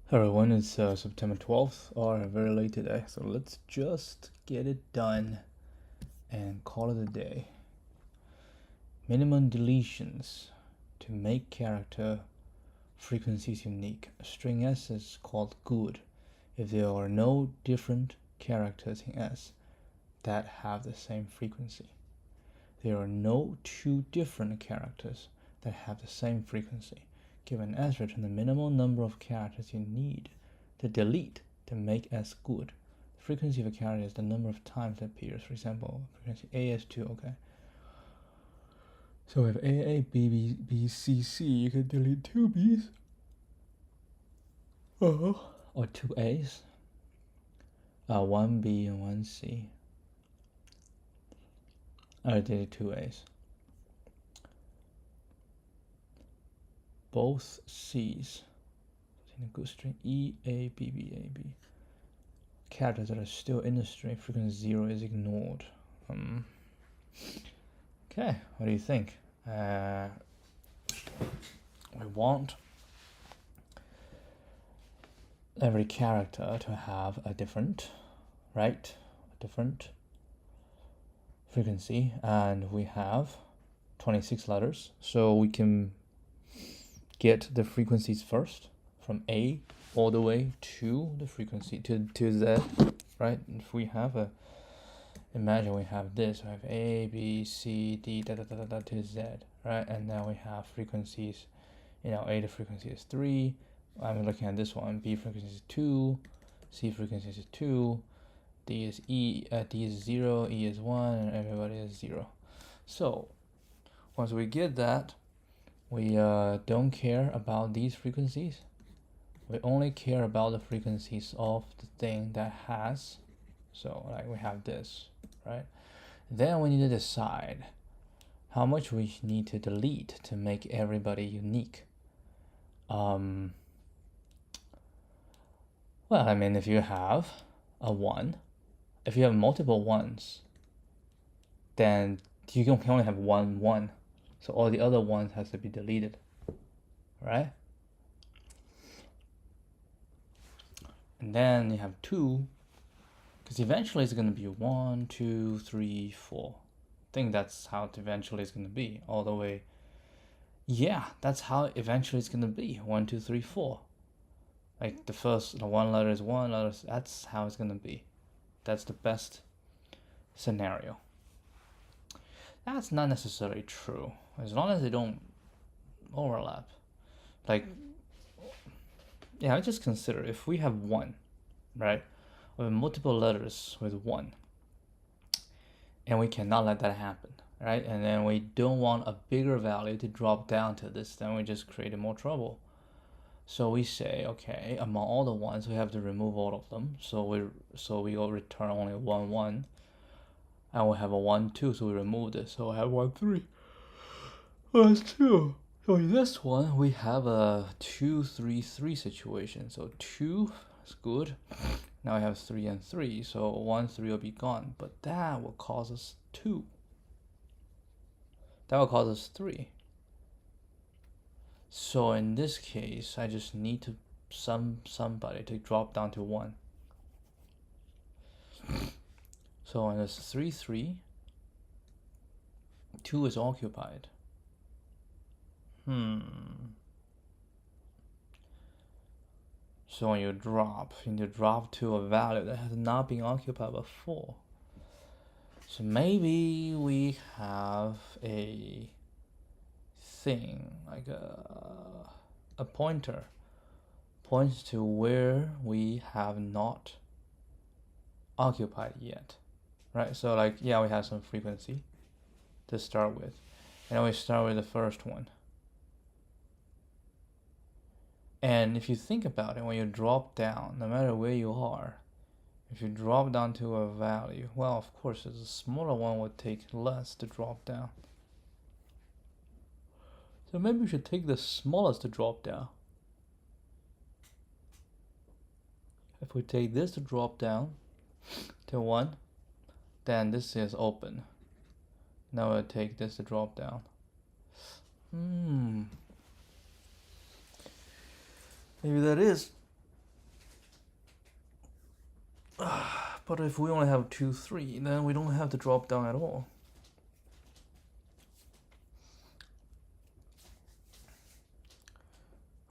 Hello everyone, it's September 12th, or very late today, so let's just get it done and call it a day. Minimum deletions to make character frequencies unique. String S is called good if there are no different characters in S that have the same frequency. There are no two different characters that have the same frequency. Given S, return the minimal number of characters you need to delete to make S good. The frequency of a character is the number of times it appears. For example, frequency A is 2, okay. So if A, B, B, B, C, C, you can delete 2 B's. Or 2 A's. 1 B and 1 C. I did 2 A's. Both C's in a good string E, A, B, B, A, B. Characters that are still in the string, frequency 0 is ignored. Okay, what do you think? We want every character to have a different, right? A different frequency, and we have 26 letters, so we can get the frequencies first from A all the way to the frequency to Z, right? If we have imagine we have this, we have A, B, C, D, to Z, right? And now we have frequencies, A the frequency is 3. I'm looking at this one. B frequency is 2, C frequency is 2, D is 0, E is 1, and everybody is 0. So once we get that, we don't care about these frequencies. We only care about the frequencies of the thing that has. So like we have this, right? Then we need to decide how much we need to delete to make everybody unique. Well, I mean, if you have a 1, if you have multiple 1s, then you can only have 1 1. So all the other 1s has to be deleted, right? And then you have 2, because eventually it's going to be 1, 2, 3, 4. I think that's how it eventually is going to be, all the way. Yeah, that's how eventually it's going to be, 1, 2, 3, 4. Like the one letter is 1 letter, that's how it's going to be. That's the best scenario. That's not necessarily true, as long as they don't overlap. Like, yeah, just consider if we have 1, right? We have multiple letters with 1, and we cannot let that happen, right? And then we don't want a bigger value to drop down to this, then we just create more trouble. So we say, okay, among all the 1s, we have to remove all of them. So we will return only 1 1, and we have a 1 2, so we remove this. So I have 1 3. That's 2. So in this one, we have a 2 3 3 situation. So 2 is good. Now I have 3 and 3, so 1 3 will be gone. But that will cause us 2. That will cause us 3. So in this case, I just need to somebody to drop down to 1. So in this 3 3, 2 is occupied. So when you drop to a value that has not been occupied before. So maybe we have a thing like a pointer points to where we have not occupied yet, right? So like, yeah, we have some frequency to start with, and we start with the first one. And if you think about it, when you drop down, no matter where you are, if you drop down to a value, well, of course, the smaller one would take less to drop down. So maybe we should take the smallest to drop down. If we take this to drop down to 1, then this is open. Now I'll take this to drop down. Maybe that is But if we only have 2, 3, then we don't have to drop down at all.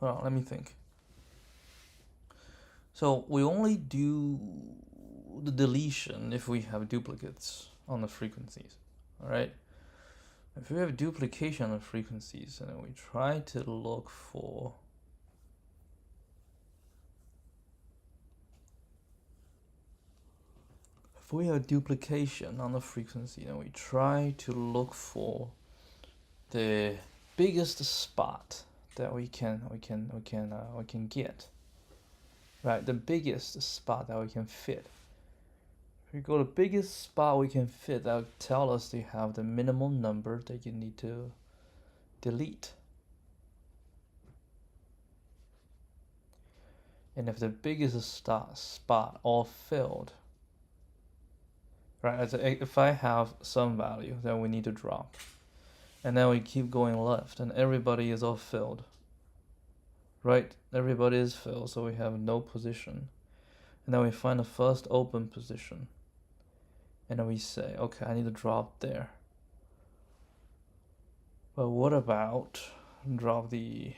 Hold on, let me think. So we only do the deletion if we have duplicates on the frequencies, all right? If we have duplication on the frequencies, and then we try to look for if we have duplication on the frequency, then we try to look for the biggest spot that we can get. Right, the biggest spot that we can fit. If we go to the biggest spot we can fit, that will tell us you have the minimum number that you need to delete. And if the biggest spot all filled, right, if I have some value that we need to drop, and then we keep going left, and everybody is all filled, right? Everybody is filled, so we have no position. And then we find the first open position. And then we say, okay, I need to drop there. But what about drop the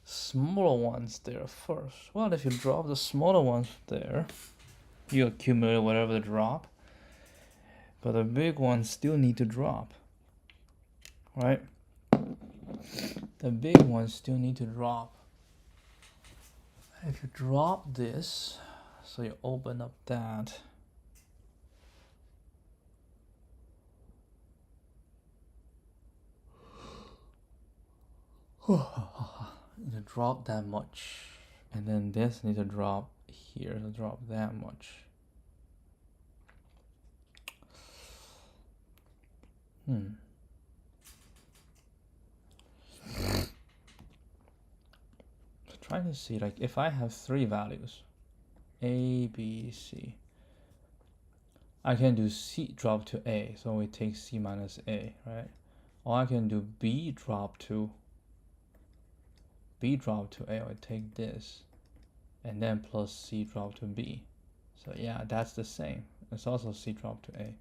smaller ones there first? Well, if you drop the smaller ones there, you accumulate whatever the drop. But the big ones still need to drop, right? The big ones still need to drop. If you drop this, so you open up that, you need to drop that much, and then this need to drop here to drop that much. Trying to see, like, if I have 3 values, A, B, C, I can do C drop to A, so we take C minus A, right? Or I can do B drop to A, I take this, and then plus C drop to B. So yeah, that's the same. It's also C drop to A,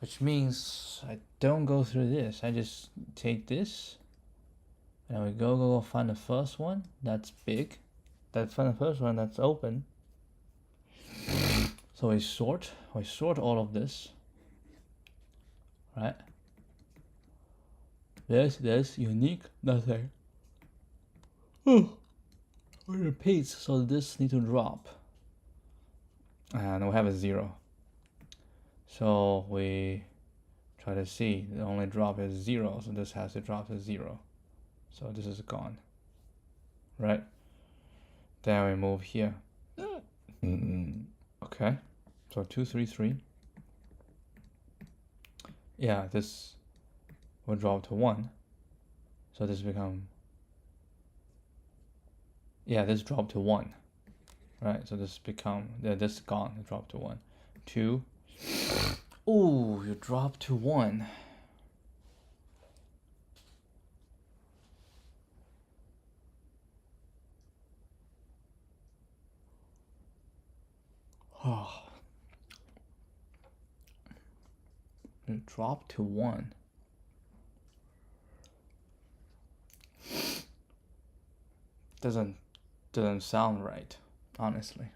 which means I don't go through this. I just take this, and we go find the first one that's big. Find the first one that's open. So we sort all of this, right? This unique, nothing. Oh, it repeats, so this need to drop. And we have a 0. So we try to see, the only drop is 0, so this has to drop to 0. So this is gone, right? Then we move here. Okay, so 2, 3, 3. Yeah, this will drop to 1. So this become, yeah, this drop to 1, right? So this become, yeah, this gone, it dropped to 1. 2. Ooh, you drop to 1. Oh, you drop to 1. Doesn't sound right, honestly.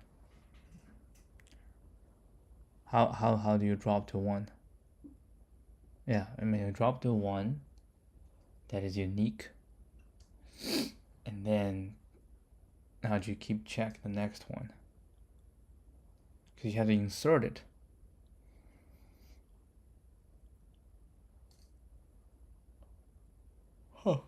How do you drop to 1? Yeah, I mean, you drop to 1 that is unique, and then how do you keep check the next one? Because you have to insert it. Huh.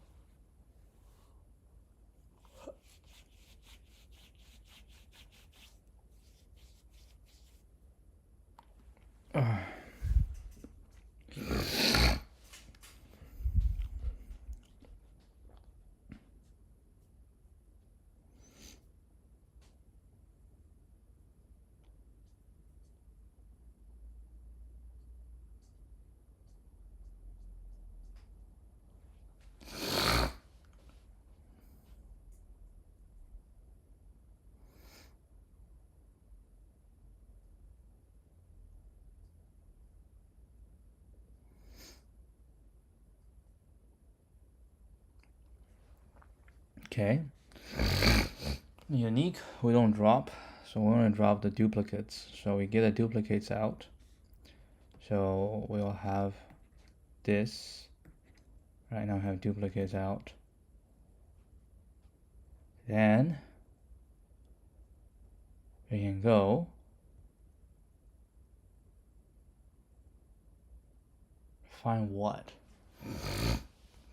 Okay. Unique, we don't drop, so we're going to drop the duplicates. So we get the duplicates out. So we'll have this. Right now, we have duplicates out. Then we can go find what?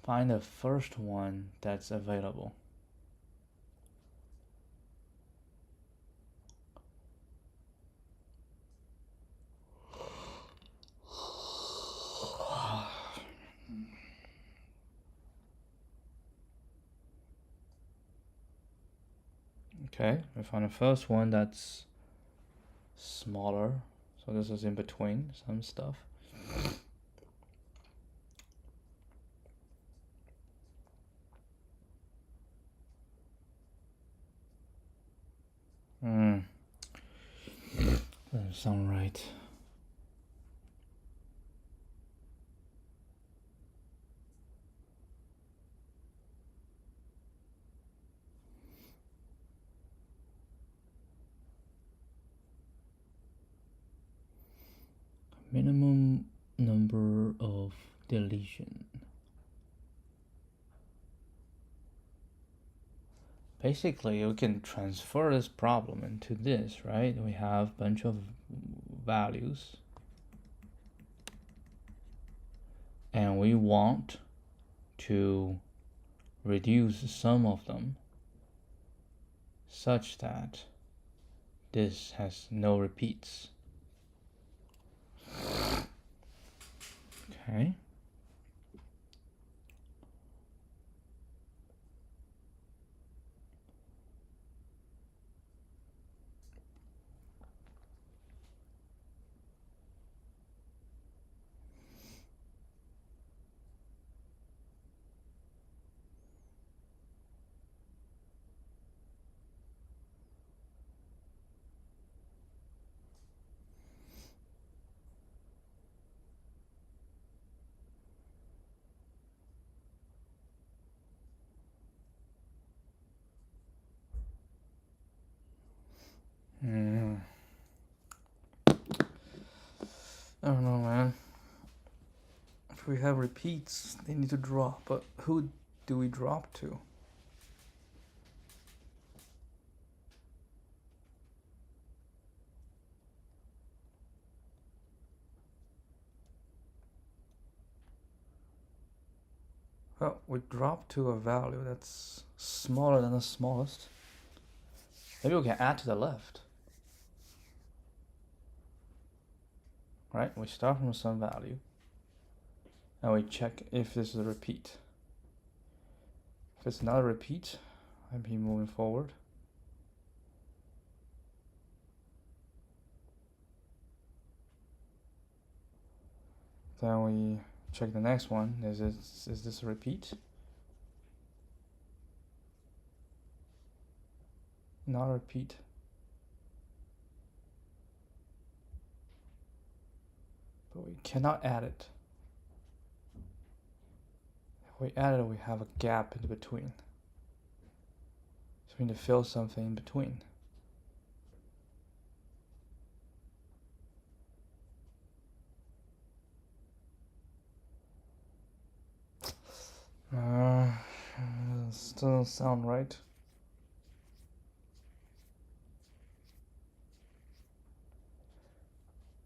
Find the first one that's available. Okay, we found the first one that's smaller. So this is in between some stuff. Doesn't sound right. Minimum number of deletion. Basically, we can transfer this problem into this, right? We have a bunch of values. And we want to reduce some of them such that this has no repeats. Okay. I don't know, man. If we have repeats, they need to drop, but who do we drop to? Well, we drop to a value that's smaller than the smallest. Maybe we can add to the left. Right? We start from some value. And we check if this is a repeat. If it's not a repeat, I'd be moving forward. Then we check the next one. Is this a repeat? Not a repeat. But we cannot add it. If we add it, we have a gap in between. So we need to fill something in between. Still doesn't sound right.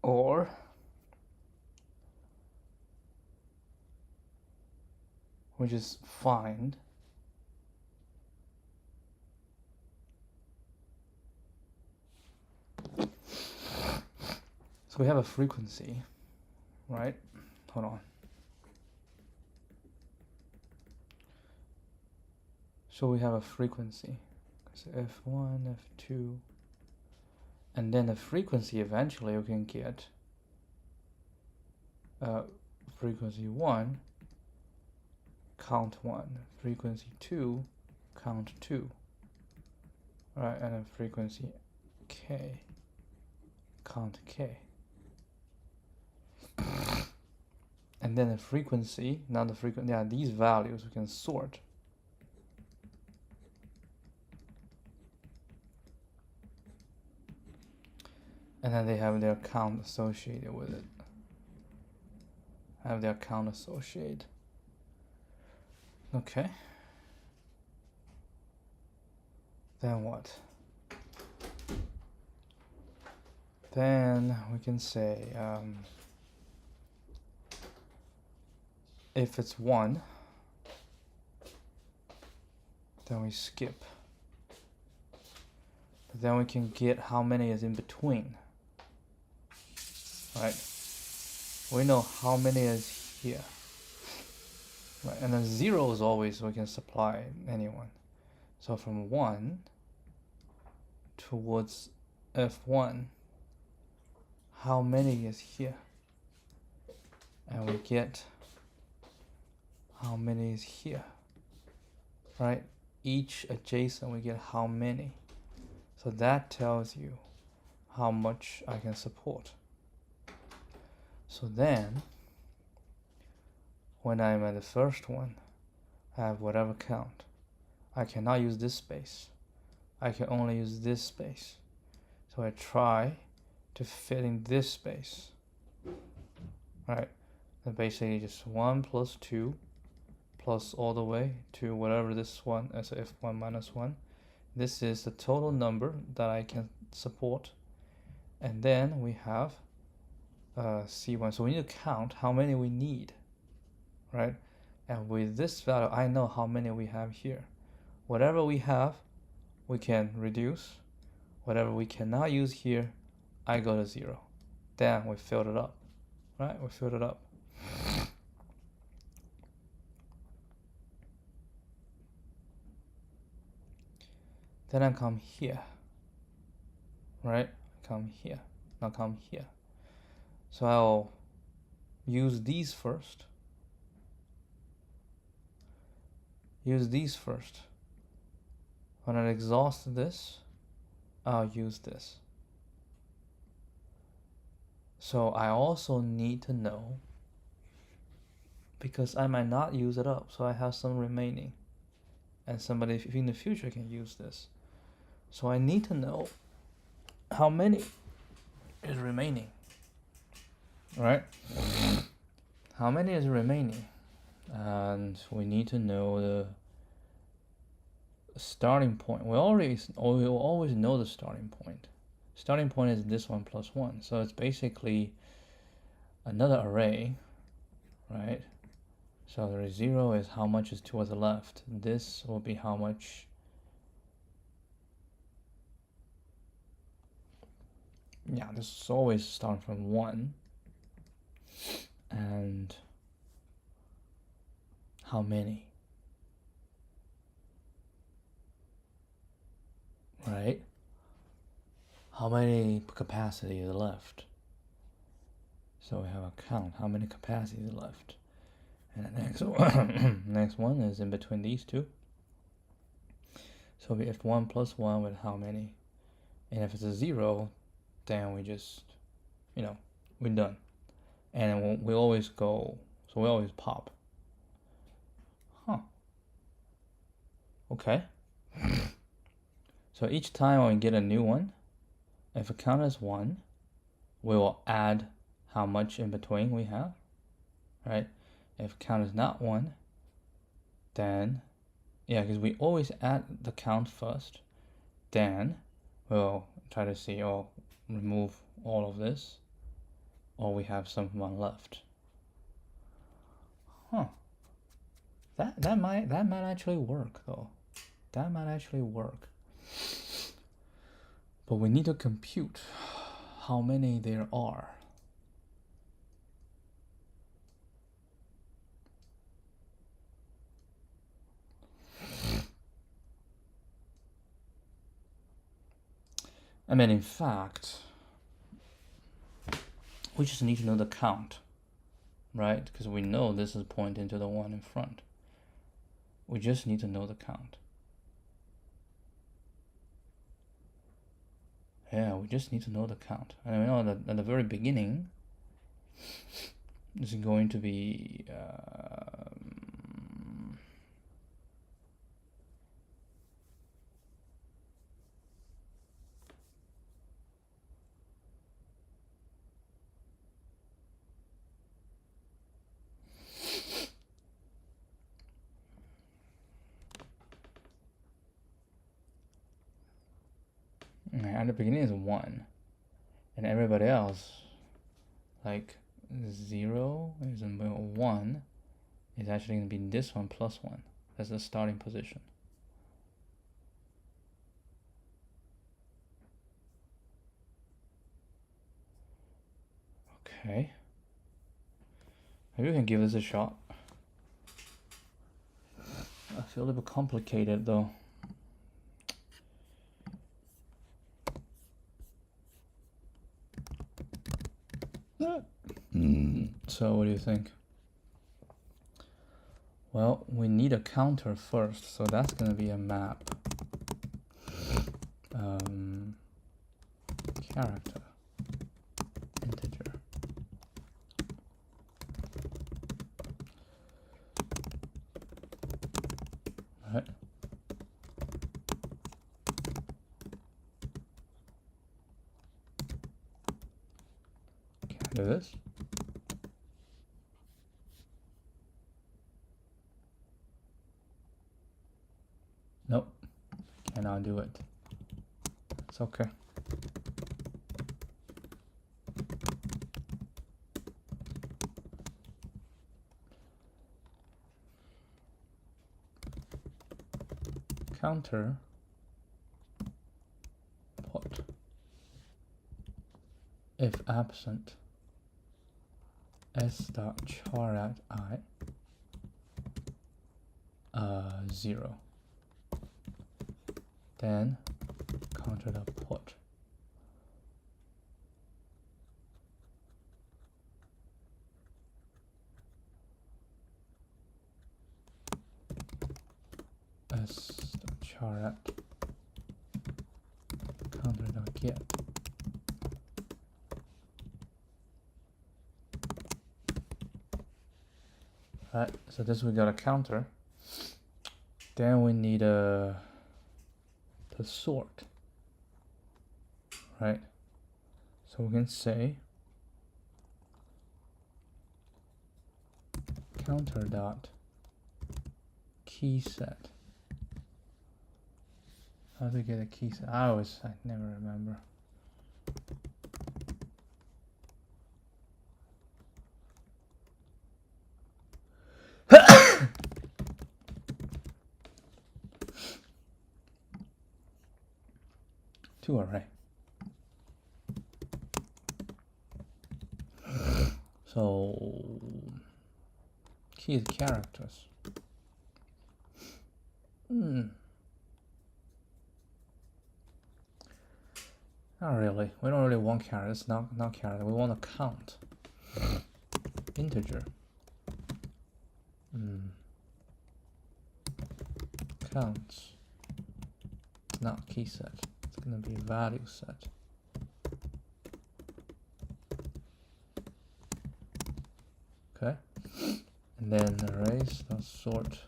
Or we just find so we have a frequency, right? Hold on. So we have a frequency. So F1, F2, and then the frequency eventually we can get frequency 1, count 1, frequency 2, count 2. Alright, and then frequency K, count K. And then the frequency, not the frequency, yeah, these values we can sort. and then they have their count associated with it. Have their count associated. Okay. Then what? Then we can say if it's 1, then we skip. But then we can get how many is in between. Right? We know how many is here. Right? And then 0 is always we can supply anyone. So from 1 towards F1, how many is here? And we get how many is here. Right? Each adjacent we get how many. So that tells you how much I can support. So then, when I'm at the first one, I have whatever count. I cannot use this space. I can only use this space. So I try to fit in this space. Right? And basically just 1 plus 2 plus all the way to whatever this one, so F1 minus 1. This is the total number that I can support. And then we have C1. So we need to count how many we need, right? And with this value, I know how many we have here. Whatever we have, we can reduce. Whatever we cannot use here, I go to 0. Then we filled it up, right? We filled it up. Then I come here, right? Come here, now come here. So I'll use these first. Use these first. When I exhaust this, I'll use this. So I also need to know, because I might not use it up, so I have some remaining. And somebody in the future can use this. So I need to know how many is remaining, right? How many is remaining? And we need to know the starting point. We will always know the starting point. Starting point is this one plus 1. So it's basically another array, right? So the 0 is how much is towards the left. This will be how much. Yeah, this is always starting from 1. And how many? Right? How many capacity is left? So we have a count. How many capacity is left? And the next one, next one is in between these two. So we have 1 plus 1 with how many? And if it's a 0, then we just, we're done. And we always go, so we always pop. Okay. So each time when we get a new one, if a count is 1, we will add how much in between we have, right? If count is not 1, then, because we always add the count first, then we'll try to see, remove all of this, or we have someone left. That might actually work though. That might actually work. But we need to compute how many there are. In fact, we just need to know the count, right? Because we know this is pointing to the one in front. We just need to know the count. Yeah, we just need to know the count. And we know that at the very beginning, this is going to be at the beginning is 1, and everybody else, like 0 is 1, is actually going to be this one plus 1. That's the starting position. Okay. Maybe we can give this a shot. I feel a little bit complicated though. So what do you think? Well, we need a counter first, so that's going to be a map. Character, integer. Right. Can I do this? Nope, cannot do it. It's okay. Counter put if absent s dot char at I 0, then counter dot put s dot char at counter dot get. Right, so this we got a counter. Then we need to sort. Right, so we can say counter dot key set. How to get a key set? I never remember. To array. So key is characters. Not really. We don't really want characters. Not character. We want a count. Integer. Counts. It's not key set. It's gonna be value set. Okay. And then arrays dot sort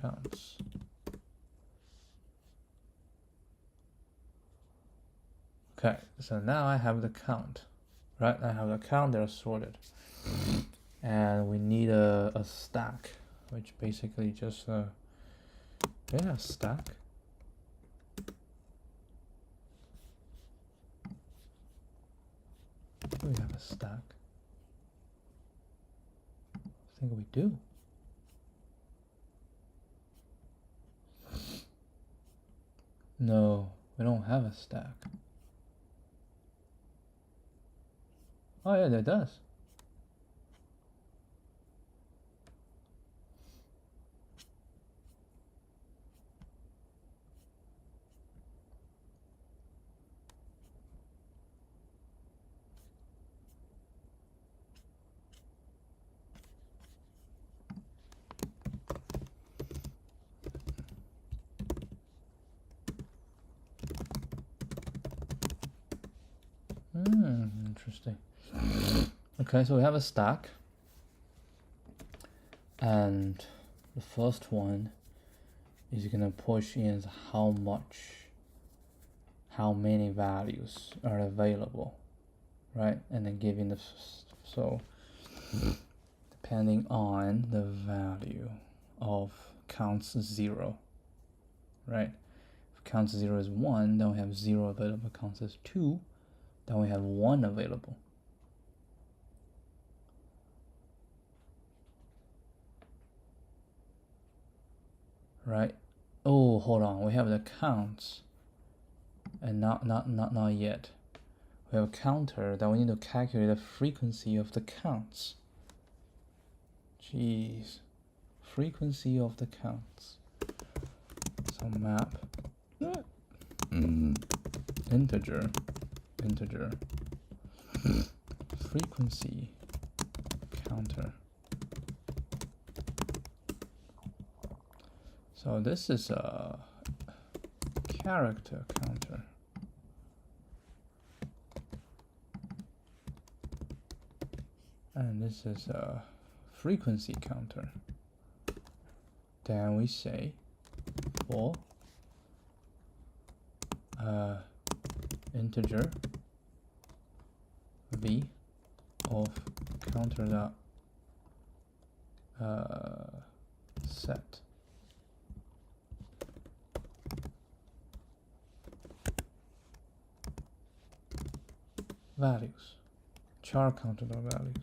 counts. Okay, so now I have the count, right? I have the count, they're sorted. And we need a stack, which basically just, yeah, stack. Do we have a stack? I think we do. No, we don't have a stack. Oh yeah, that does. Interesting. Okay, so we have a stack, and the first one is gonna push in how many values are available, right? And then giving the, so depending on the value of counts 0, right? If counts 0 is 1, then we have 0 available. Counts as 2, then we have 1 available. Right? Oh, hold on. We have the counts, and not yet. We have a counter that we need to calculate the frequency of the counts. Jeez, frequency of the counts. So map integer frequency counter. So this is a character counter. And this is a frequency counter. Then we say for integer v of counter dot set values, char counter dot values.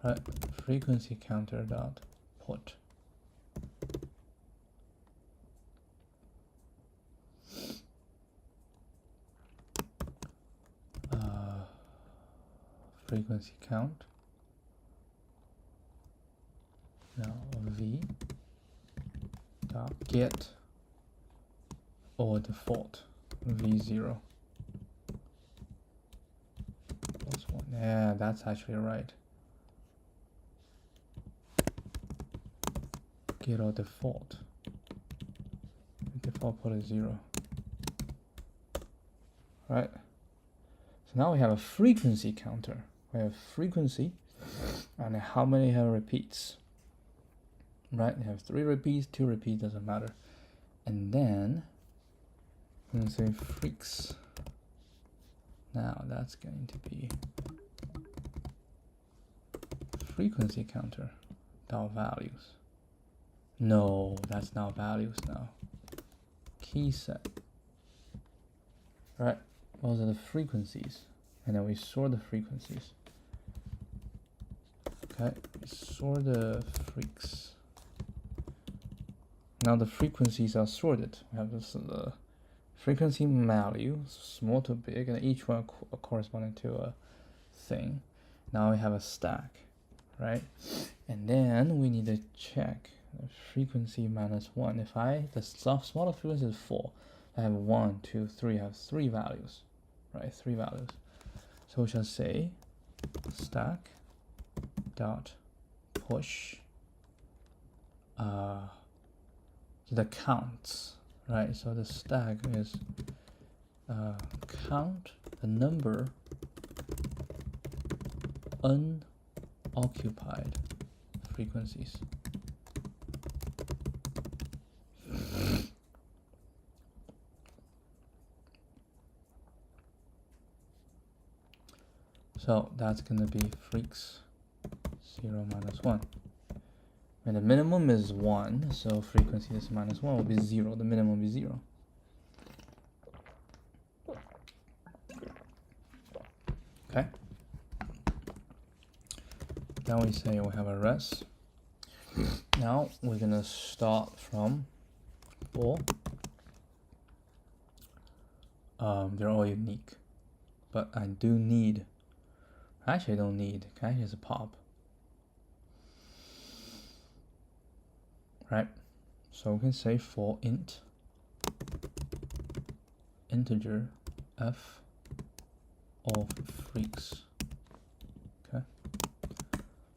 Right, frequency counter dot put. Frequency count. Now v dot get or default v0 plus 1. Yeah, that's actually right. Get or default. Default put is 0. Right. So now we have a frequency counter. We have frequency and how many have repeats. Right, we have 3 repeats, 2 repeats, doesn't matter. And then I'm going to say freaks. Now that's going to be frequency counter dot values. No, that's not values now. Key set. Right, those are the frequencies. And then we sort the frequencies. Okay, sort the freaks. Now the frequencies are sorted. We have this the frequency value, small to big, and each one corresponding to a thing. Now we have a stack, right? And then we need to check the frequency minus 1. If the smaller frequency is 4, I have 1, 2, 3. I have 3 values, right? 3 values. So we shall say stack dot push the counts, right? So the stack is count the number unoccupied frequencies. So that's gonna be freaks 0 minus 1. And the minimum is 1, so frequency is minus 1 will be 0. The minimum will be 0. Okay. Now we say we have a res. Now we're gonna start from 4. They're all unique, but I do need. Actually, I don't need. Actually, it's a pop. Right, so we can say for int integer f of freaks. Okay,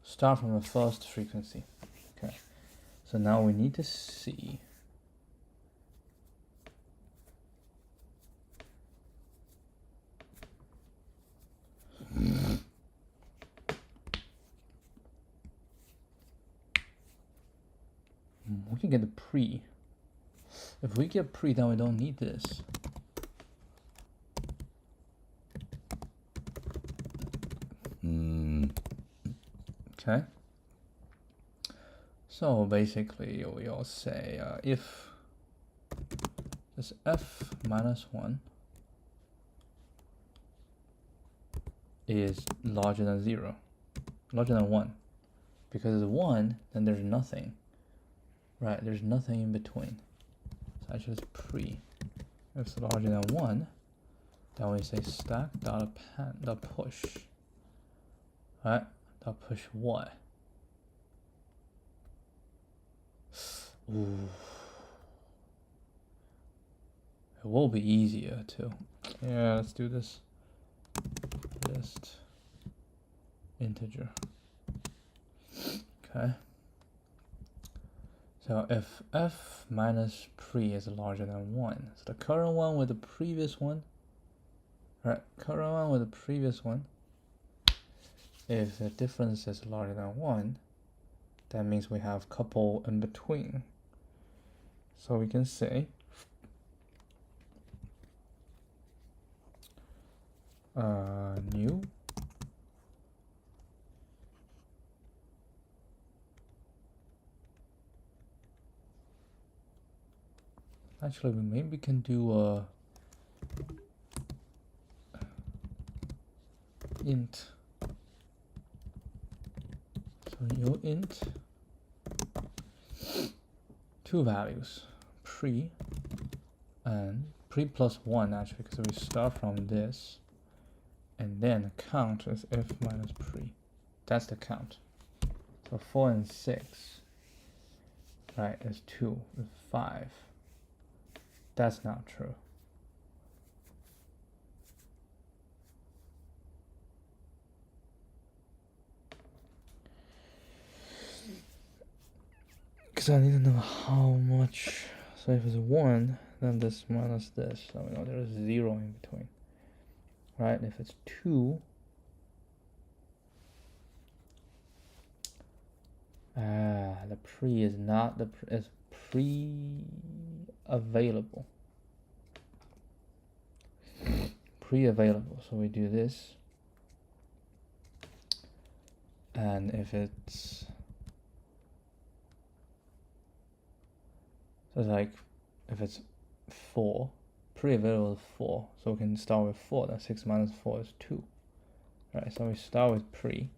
start from the first frequency. Okay, so now we need to see we can get the pre. If we get pre, then we don't need this. Okay. So basically, we'll say if this f minus 1 is larger than 0, larger than 1. Because it's 1, then there's nothing, right? There's nothing in between. So actually it's pre. If it's larger than 1, then we say stack dot append dot push, right? Dot push what? Ooh. It will be easier too. Yeah, let's do this. Just integer. Okay. So if f minus pre is larger than 1, so the current one with the previous one, right? Current one with the previous one, if the difference is larger than 1, that means we have couple in between. So we can say new actually we maybe can do a int. So new int, two values, pre and pre plus 1 actually, because we start from this, and then count is f minus pre. That's the count. So 4 and 6, right, is 2, is 5. That's not true. Because I need to know how much. So if it's 1, then this minus this. So we know there is 0 in between. Right? If it's 2, the pre is not the is pre-available. Pre-available. So we do this. And if it's so it's like if it's 4, pre-available is 4, so we can start with 4. Then 6 minus 4 is 2. Right, so we start with pre.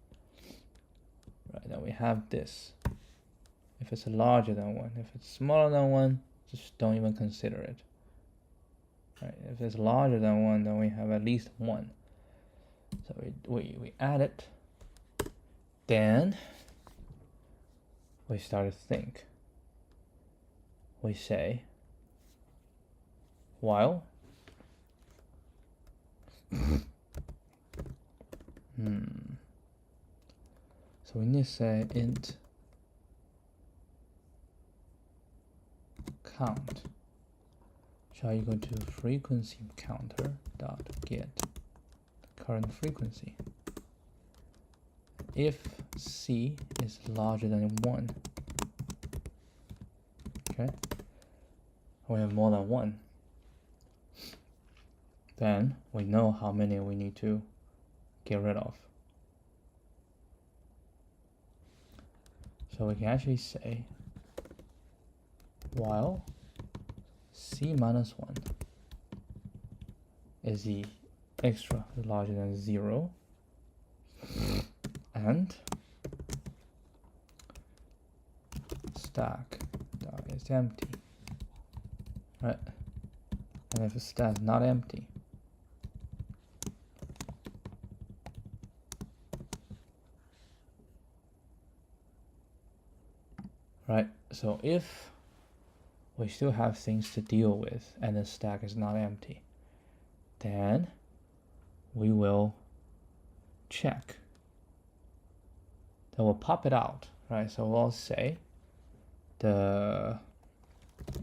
Right, then we have this. If it's larger than 1, if it's smaller than 1, just don't even consider it. Right, if it's larger than 1, then we have at least 1. So we add it. Then we start to think. We say while so we need to say int count shall equal to frequency counter dot get current frequency if c is larger than 1. Okay, we have more than 1. Then we know how many we need to get rid of. So we can actually say while c minus 1 is the extra larger than 0 and stack dot is empty, right? And if the stack is not empty, right? So if we still have things to deal with and the stack is not empty, then we will check. Then we'll pop it out, right? So we'll say the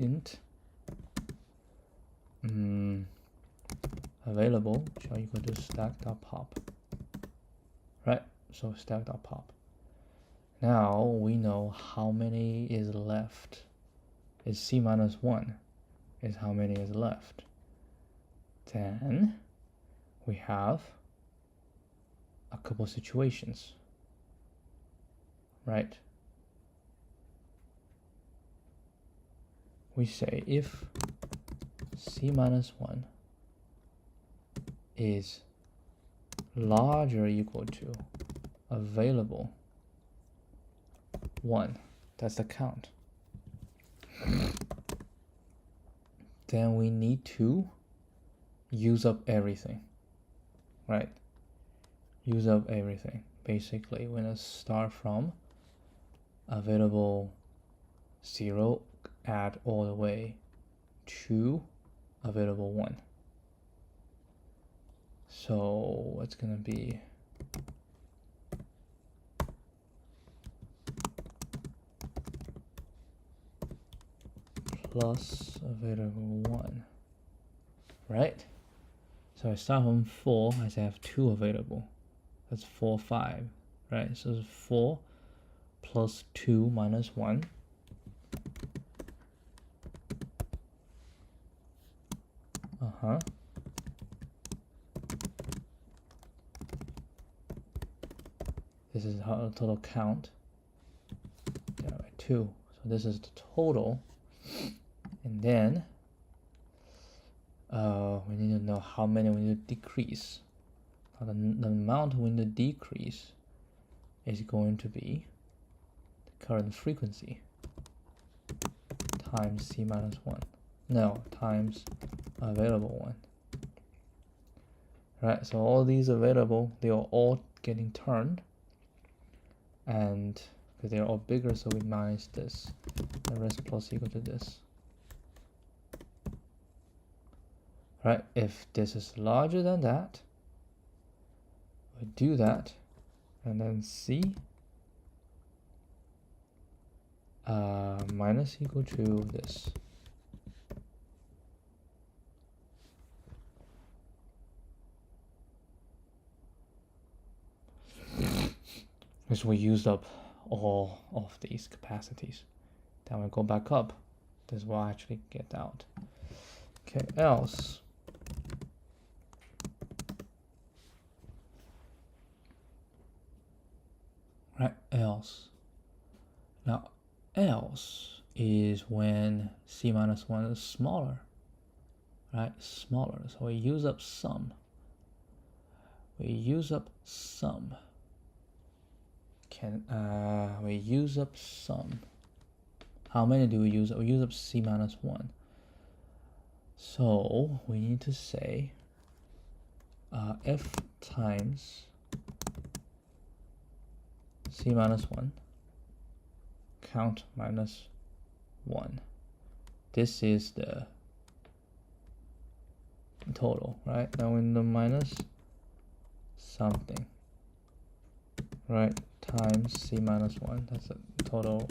int available shall equal to stack.pop, right? So stack.pop. Now we know how many is left. Is c minus 1 is how many is left. Then we have a couple situations, right? We say if c minus 1 is larger or equal to available 1. That's the count. Then we need to use up everything, right? Use up everything. Basically, we're gonna start from available 0, add all the way to available 1. So it's gonna be plus available 1, right? So I start from 4, I have 2 available. That's 4, 5, right? So it's 4 plus 2 minus 1. This is the total count. Divided by 2. So this is the total. And then we need to know how many we need to decrease. Now the amount we need to decrease is going to be the current frequency times c minus 1. No, times available 1. Right, so all these available, they are all getting turned. And because they're all bigger, so we minus this. The rest plus equal to this. Right, if this is larger than that, we do that, and then c minus equal to this. Because we used up all of these capacities. Then we go back up. This will actually get out. Okay, else. Right, else. Now, else is when c minus 1 is smaller. Right, smaller. So we use up some. We use up some. We use up some. How many do we use up? We use up c minus 1. So we need to say f times c minus 1 count minus 1. This is the total, right? Now in the minus something, right, times c minus 1. That's the total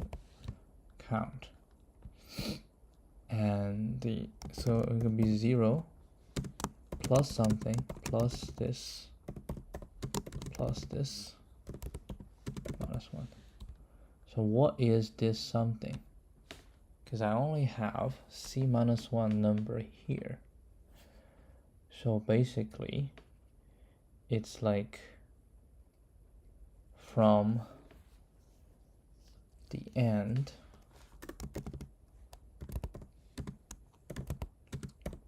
count. And so it can be 0 plus something plus this minus 1. So what is this something? Because I only have c minus 1 number here. So basically it's like from the end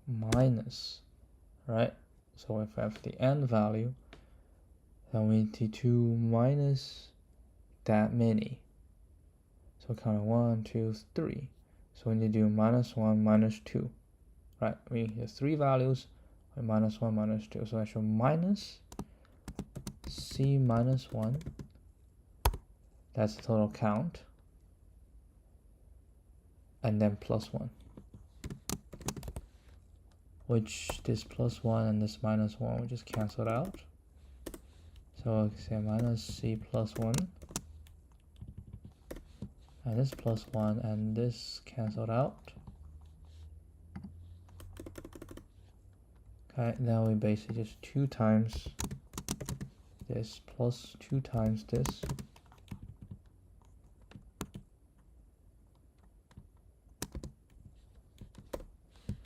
minus, right? So if I have the end value, then we need to minus that many. So count 1, 2, 3. So we need to do minus 1, minus 2, right? We have 3 values, minus 1, minus 2. So I should minus c minus 1. That's the total count. And then plus 1. Which this plus 1 and this minus 1 will just cancel it out. So I can say minus c plus 1. And this plus 1 and this canceled out. Okay, now we basically just 2 times this plus 2 times this.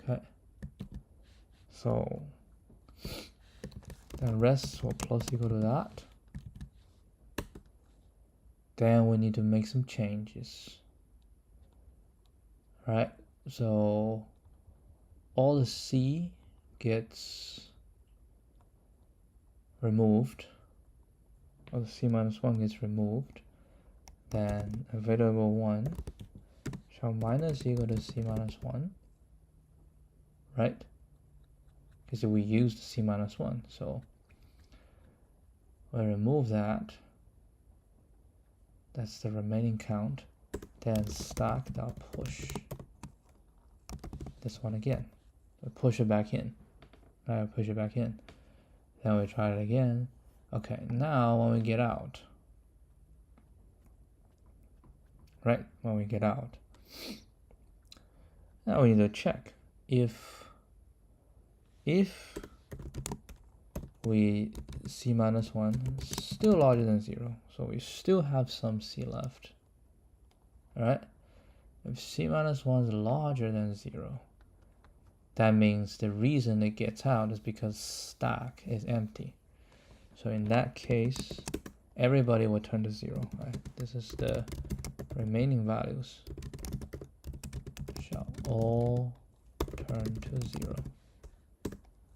Okay, so the rest will plus equal to that. Then we need to make some changes, right? So all the C gets removed, or the C minus 1 gets removed, then available 1 shall minus equal to C minus 1, right? Because we used C minus 1, so we remove that. That's the remaining count. Then stack.push this one again. So push it back in. Push it back in. Then we try it again. Okay, now when we get out, right? When we get out, now we need to check if we C minus 1 still larger than 0, so we still have some C left. Alright? If C minus 1 is larger than 0, that means the reason it gets out is because stack is empty. So in that case, everybody will turn to 0. Right? This is the remaining values shall all turn to 0.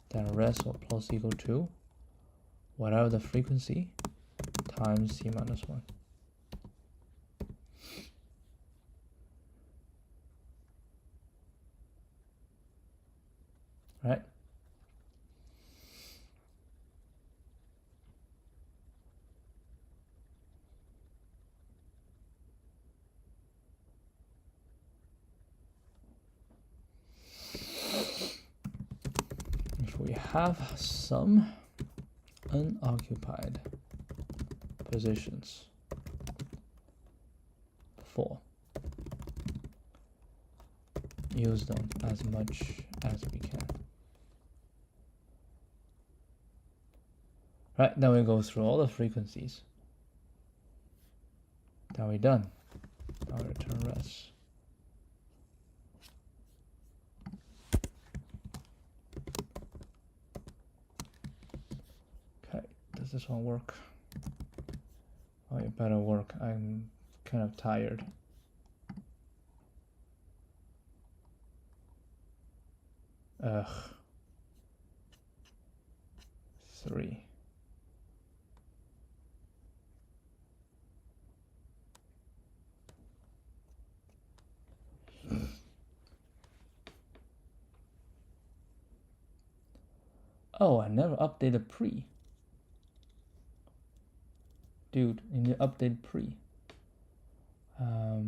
Then rest will plus equal to whatever the frequency times C minus 1. Right? If we have some unoccupied positions, 4, use them as much as we can. Right, then we go through all the frequencies. Then we're done. Now return rest. Okay, does this one work? Oh, it better work. I'm kind of tired. Ugh. 3. Oh, I never updated pre. Dude, you need to update pre. I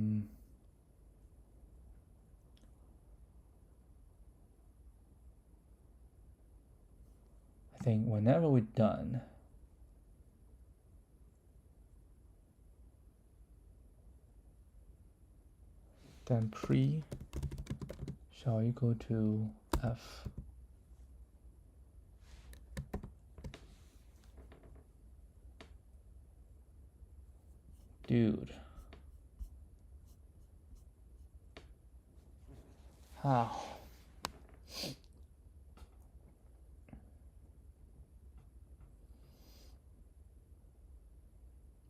think whenever we're done, then pre shall equal to f. Dude. How?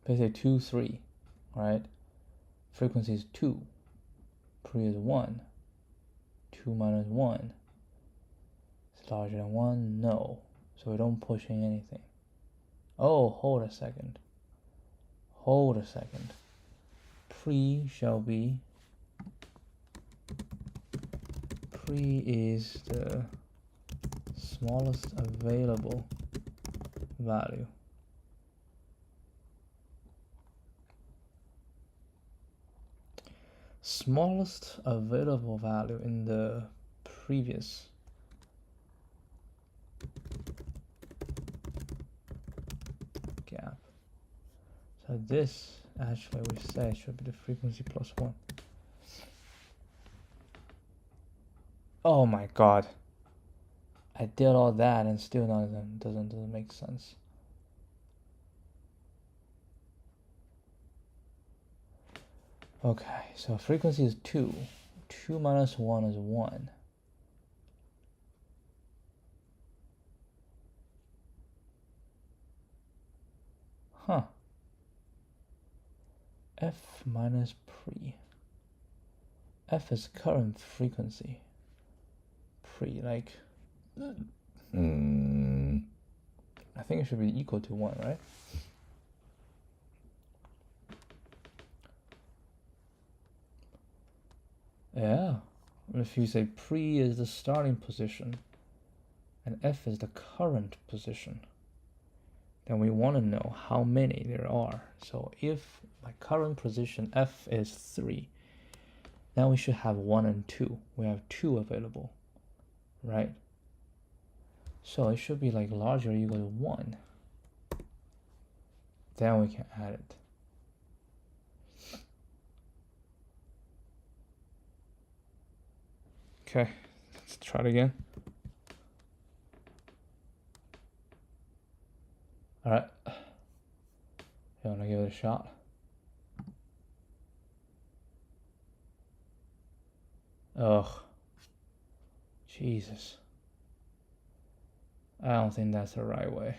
Basically 2, 3, right? Frequency is 2. Pre is 1. 2 minus 1 is larger than 1? No. So we don't push in anything. Oh, hold a second. Hold a second. Pre shall be, pre is the smallest available value. Smallest available value in the previous gap. So this actually we say should be the frequency plus 1. Oh my god. I did all that and still doesn't make sense. Okay, so frequency is 2. 2 minus 1 is 1. Huh. F minus pre. F is current frequency. pre, like, I think it should be equal to 1, right? Yeah, if you say pre is the starting position and f is the current position, then we want to know how many there are. So if my current position f is 3, then we should have 1 and 2. We have 2 available, right? So it should be like larger or equal to 1. Then we can add it. Okay, let's try it again. All right, you wanna give it a shot? Ugh, Jesus. I don't think that's the right way.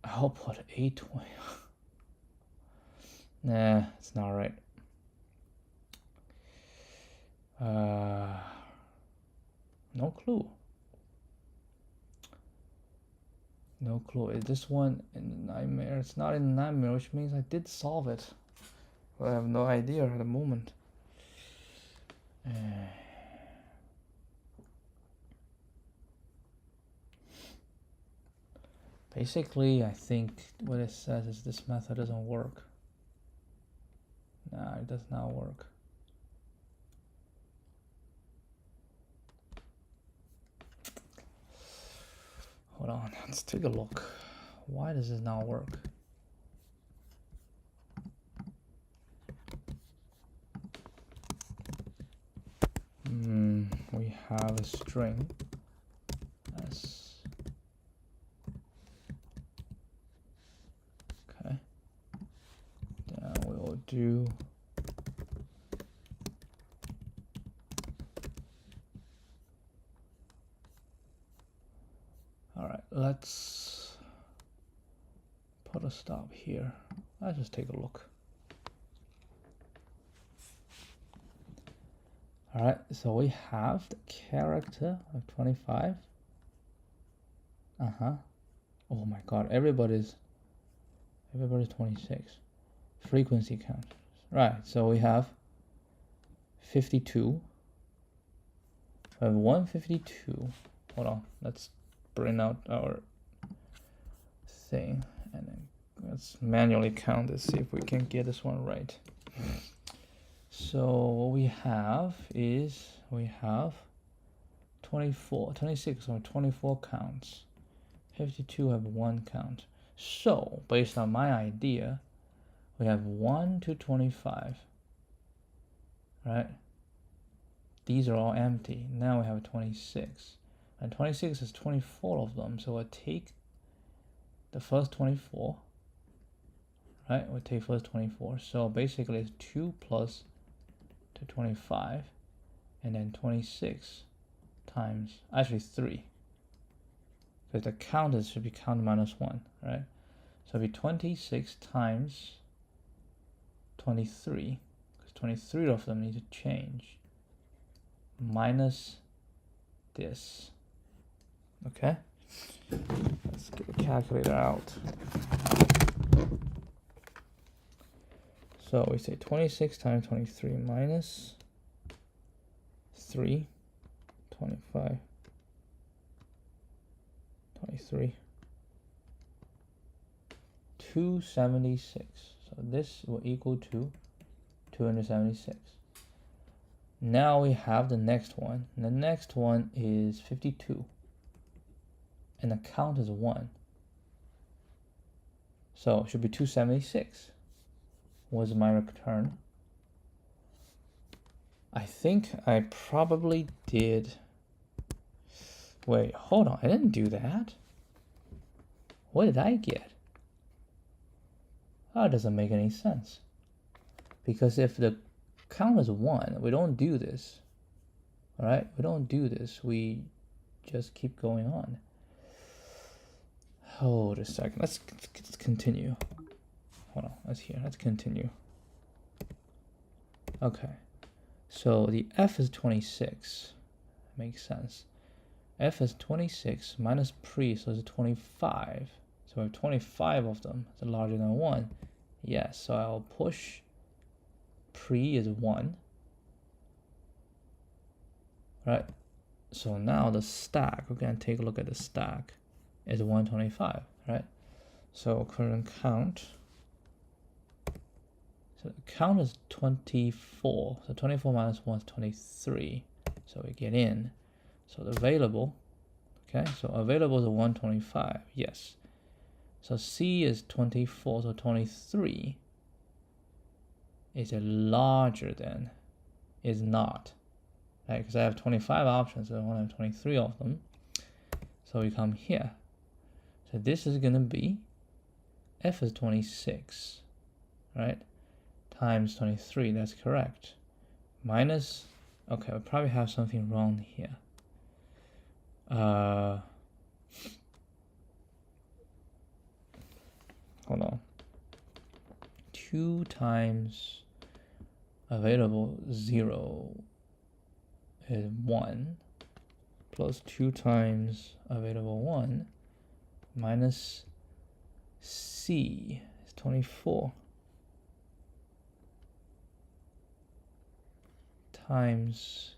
I'll put 820. Nah, it's not right. No clue. No clue. Is this one in Nightmare? It's not in Nightmare, which means I did solve it. But I have no idea at the moment. Basically, I think what it says is this method doesn't work. Nah, it does not work. Hold on, let's take a look. Why does this not work? We have a string as okay. Then we will do all right. Let's put a stop here. Let's just take a look. All right, so we have the character of 25. Oh my God, everybody's 26. Frequency count. Right, so we have 52. We have 152. Hold on, let's bring out our thing and then let's manually count this, see if we can get this one right. So what we have is we have 26 or 24 counts. 52 have 1 count. So based on my idea, we have 1 to 25, right? These are all empty. Now we have 26, and 26 is 24 of them. So we'll take the first 24, right? We'll take first 24. So basically it's 2 plus to 25, and then 26 times, actually 3, because the count should be count minus 1, right? So it'll be 26 times 23, because 23 of them need to change, minus this. Okay, let's get the calculator out. So we say 26 times 23 minus 3, 25, 23, 276. So this will equal to 276. Now we have the next one. And the next one is 52. And the count is 1. So it should be 276. Was my return. I think I probably did. Wait, hold on. I didn't do that. What did I get? That doesn't make any sense. Because if the count is 1, we don't do this. All right, we don't do this. We just keep going on. Hold a second. Let's continue. Hold on. Let's continue. Okay, so the f is 26. Makes sense. F is 26 minus pre, so it's 25. So we have 25 of them. It's larger than 1. Yes, so I'll push pre is 1. Right? So now the stack, we're going to take a look at the stack, is 125, right? So current count. So the count is 24. So 24 minus 1 is 23. So we get in. So the available, okay, so available is 125, yes. So C is 24, so 23 is a larger than, is not, right? Because I have 25 options, so I want to have 23 of them. So we come here. So this is going to be, F is 26, right? Times 23, that's correct. Minus, okay, we probably have something wrong here. Hold on. 2 times available 0 is 1 plus 2 times available 1 minus C is 24 times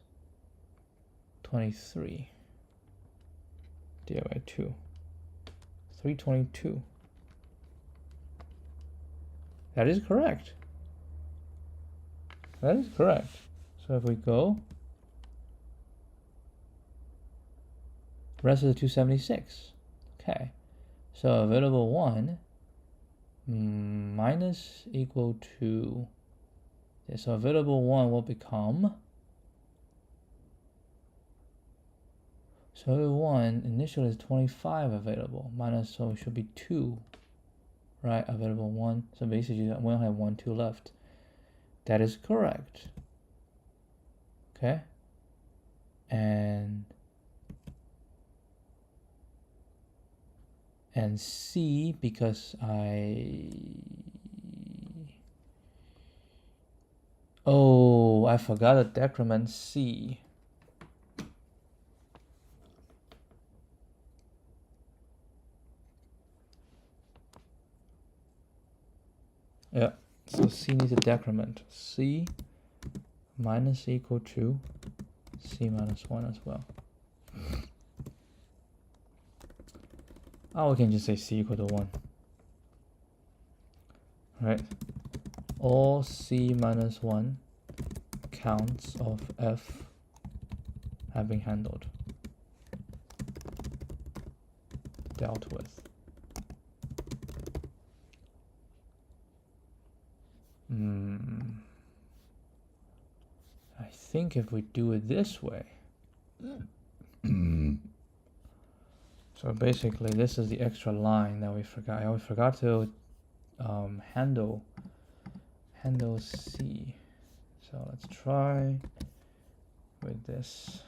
23 divided by 2, 322. That is correct. That is correct. So if we go, rest is 276. Okay. So available 1 minus equal to, okay, so available 1 will become, so 1 initially is 25 available, minus, so it should be 2, right? Available 1. So basically we only have 1, 2 left. That is correct. Okay. And C, because I forgot to decrement C. Yeah, so C needs a decrement. C minus equal to C minus 1 as well. Oh, we can just say C equal to 1. Right? All C minus 1 counts of F have been handled, dealt with. I think if we do it this way, so basically this is the extra line that we forgot. I forgot to handle C. So let's try with this.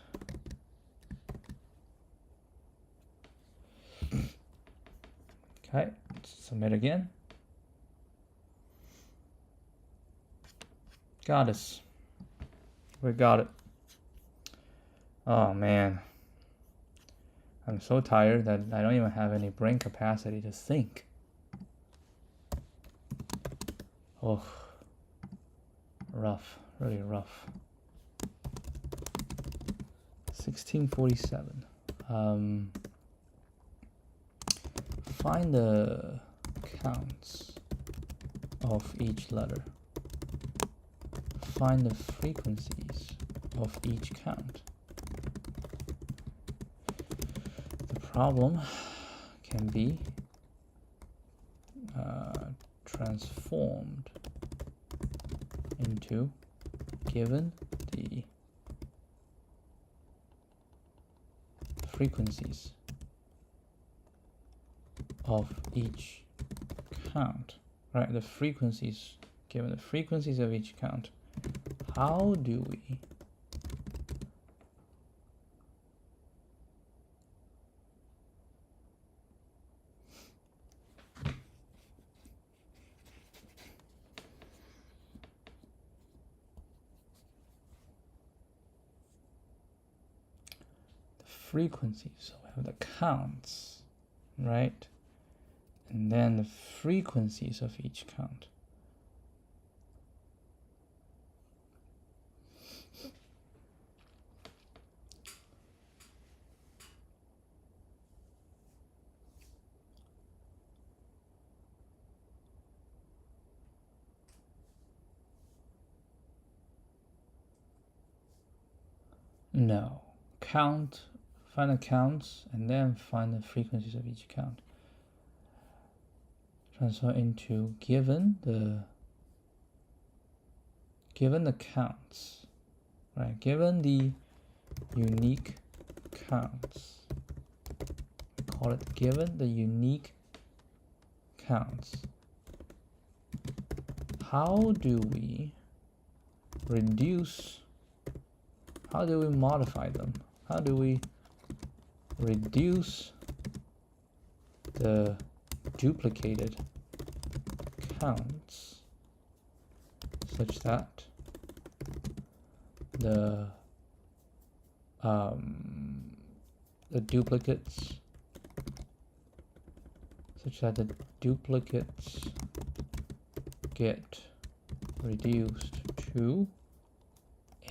Okay, submit again. Got us. We got it. Oh man. I'm so tired that I don't even have any brain capacity to think. Oh, rough, really rough. 1647. Find the counts of each letter. Find the frequencies of each count. The problem can be transformed into, given the frequencies of each count, right? The frequencies, given the frequencies of each count, how do we frequencies. So we have the counts, right? And then the frequencies of each count. No, count, find the counts, and then find the frequencies of each count. Transfer into given the counts, right? Given the unique counts, we call it given the unique counts. How do we reduce? How do we modify them? How do we reduce the duplicated counts such that the duplicates get reduced to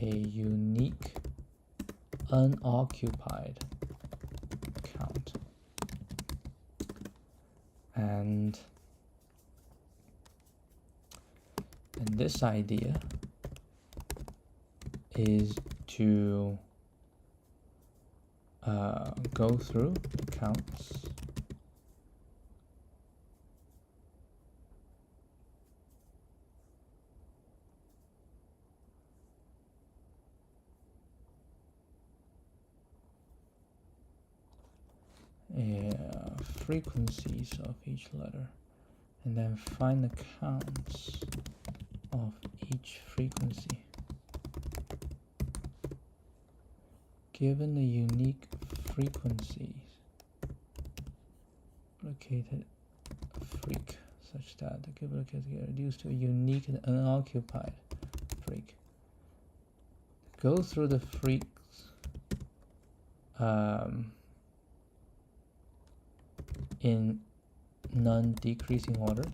a unique unoccupied count. And this idea is to go through the counts frequencies of each letter, and then find the counts of each frequency. Given the unique frequencies, located freak such that the duplicates get reduced to a unique and unoccupied freak. Go through the freaks in non-decreasing order.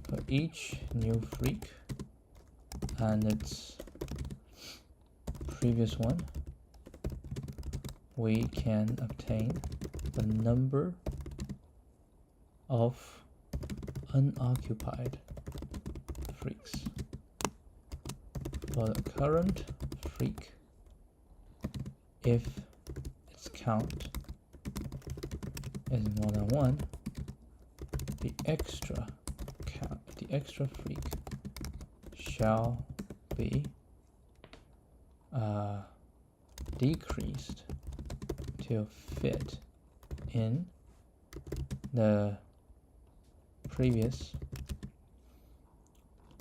For each new freak and its previous one, we can obtain the number of unoccupied freaks. For the current freak, if its count is more than 1, the extra freak shall be decreased to fit in the previous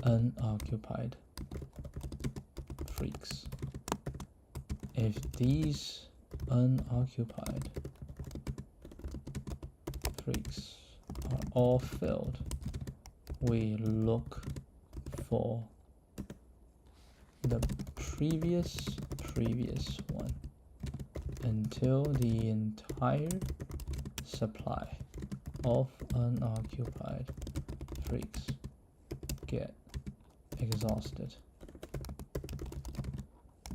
unoccupied freaks. If these unoccupied freaks are all filled, we look for the previous one until the entire supply of unoccupied freaks get exhausted,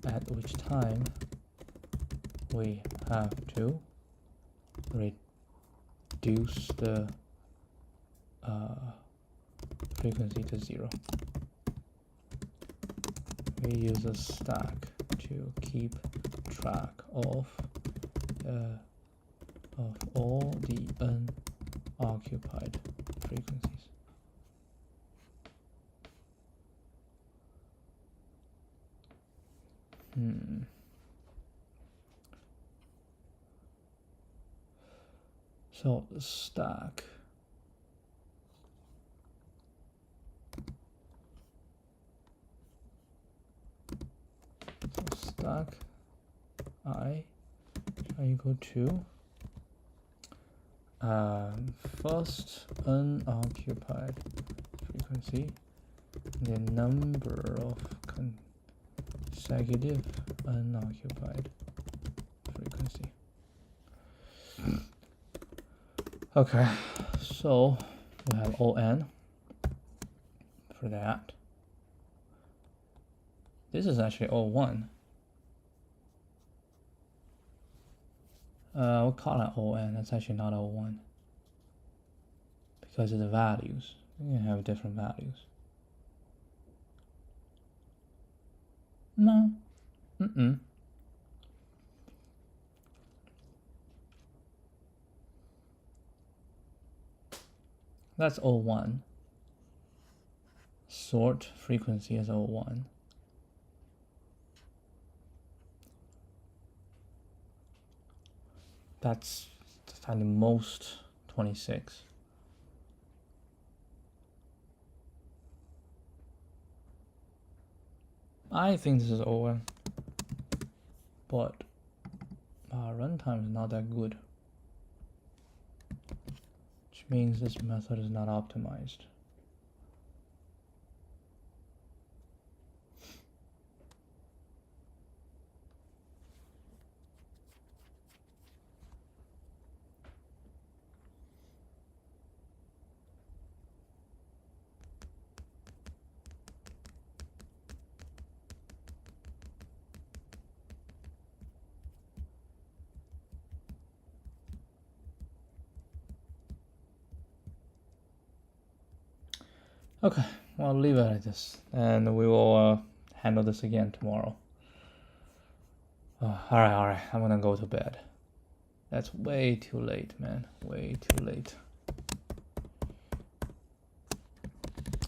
at which time we have to reduce the frequency to 0. We use a stack to keep track of all the unoccupied frequencies. So the stack I equal to first unoccupied frequency, the number of consecutive unoccupied frequency. Okay, so we have ON for that. This is actually O1. We'll call it ON. It's actually not O1 because of the values. You can have different values. No. That's O1. Sort frequency is O1. That's at the most 26. I think this is O1, but runtime is not that good, which means this method is not optimized. Okay, well, I'll leave it at this, and we will handle this again tomorrow. All right, I'm gonna go to bed. That's way too late, man, way too late.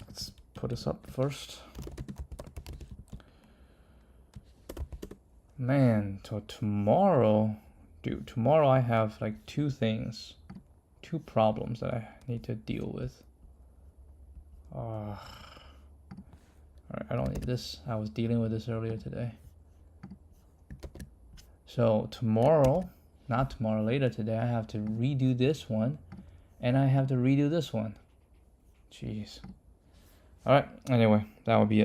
Let's put this up first. Man, so tomorrow, dude, tomorrow I have like two problems that I need to deal with. Alright, I don't need this. I was dealing with this earlier today. So tomorrow, not tomorrow, later today, I have to redo this one, and I have to redo this one. Jeez. Alright, anyway, that will be it.